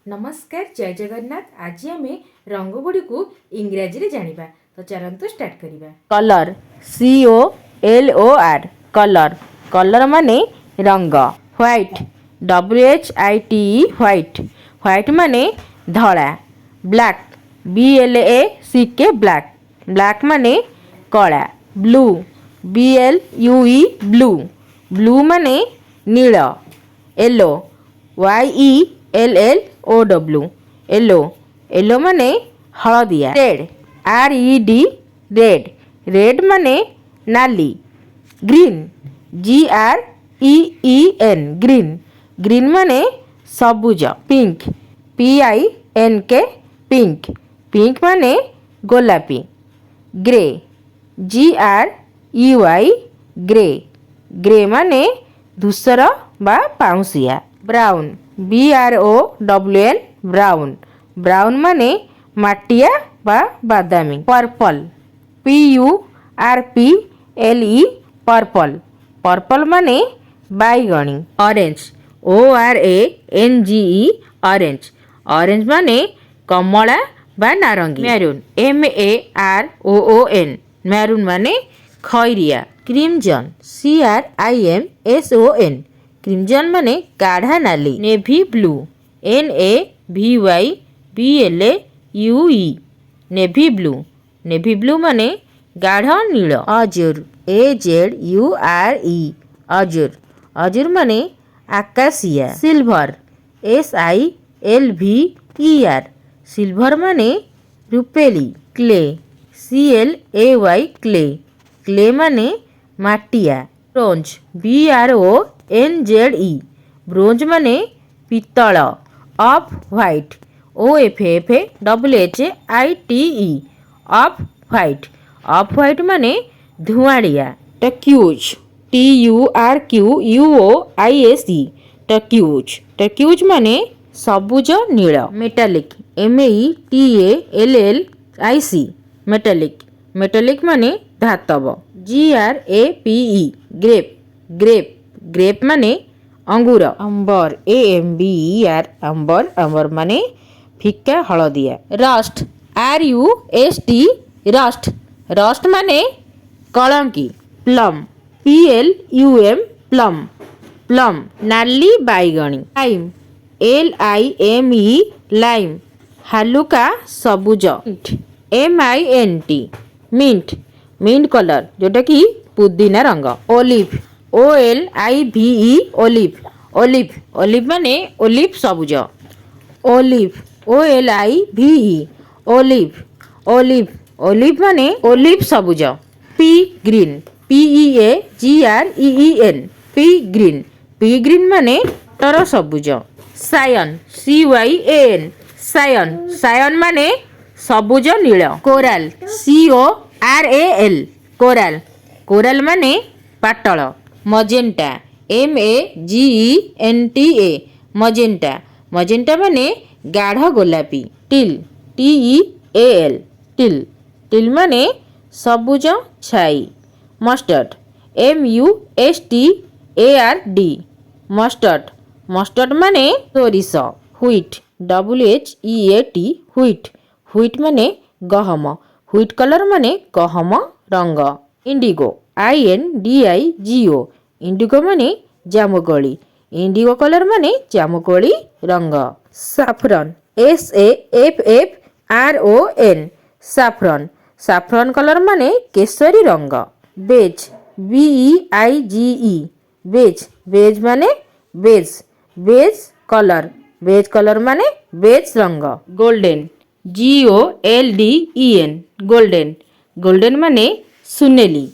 नमस्कार जय जगन्नाथ। आज आम रंग गुड़ी को इंग्राजी रे जानिबा। तो चलंतु स्टार्ट करिबा। कलर COLOR कलर कलर माने रंग। व्हाइट WHITE व्हाइट व्हाइट माने धला। ब्लैक BLACK ब्लैक ब्लैक माने कला। ब्लू BLUE ब्लू ब्लू माने नील। येलो YELLOW येलो येलो माने हलदिया। रेड RED रेड रेड माने नाली। ग्रीन GREEN ग्रीन ग्रीन माने सबुज। पिंक PINK पिंक पिंक माने गोलापी। ग्रे GREY ग्रे ग्रे माने धूसर बा पाउसिया। ब्राउन BROWN ब्राउन ब्राउन माने माटिया बा बादामी। पर्पल PURPLE पर्पल पर्पल माने बाईगणी। ऑरेंज ORANGE ऑरेंज ऑरेंज माने कमला बा नारंगी। मैरून MAROON मैरून माने खैरिया। क्रिमजन CRIMSON क्रिमजन माने गाढ़ा नाली। Navy blue NAVYBLUE navy blue navy blue माने गाढ़ा नील। अजूर AZURE अजूर अजूर माने आकाशिया। सिल्वर SILVER सिल्वर माने रुपेली। क्ले CLAY क्ले क्ले माने माटिया। ब्रोंज BRONZE ब्रोंज माने पित्तल। Off white OFFWHITE off white off white माने धुआड़िया। टर्क्यूज TURQUOISE टर्क्यूज टर्क्यूज माने सबुज नील। मेटालिक METALLIC मेटालिक मेटालिक माने धातव। GRAPE ग्रेप ग्रेप ग्रेप माने अंगूर। अंबर AMBER अंबर अंबर माने फिका हलदिया। रस्ट RUST रस्ट रस्ट माने कलंकी। प्लम PLUM प्लम प्लम नाली बाईगणी। लाइम LIME लाइम हालुका सबुज। MINT मिंट मिंट कलर जोटा कि पुदीना रंग। Olive OLIVE olive olive olive माने ओलिव सबुज। Olive OLIVE olive olive olive माने ओलिव सबुज। Pea green PEAGREEN pea green pea green माने तर सबुज। सायन CYAN सायन सायन माने सबुज नील। कोराल CORAL कोराल कोराल माने पाटल। मजेंटा MAGENTA मजेंटा मजेंटा माने गाढ़ गोलापी। टिल TEAL टिल टिल माने सबुज छाई। मस्टर्ड MUSTARD मस्टर्ड मस्टर्ड माने सोरिष। व्हीट WHEAT व्हीट व्हीट माने गहम व्हीट कलर माने गहम रंग। इंडिगो INDIGO इंडिगो माने जामुकोली इंडिगो कलर माने जामुकोली रंग। साफरन SAFFRON साफरन साफरन कलर माने केसरी रंग। बेज BEIGE बेज बेज माने बेज बेज कलर माने बेज रंग। गोल्डन GOLDEN गोल्डन गोल्डन माने सुनेली।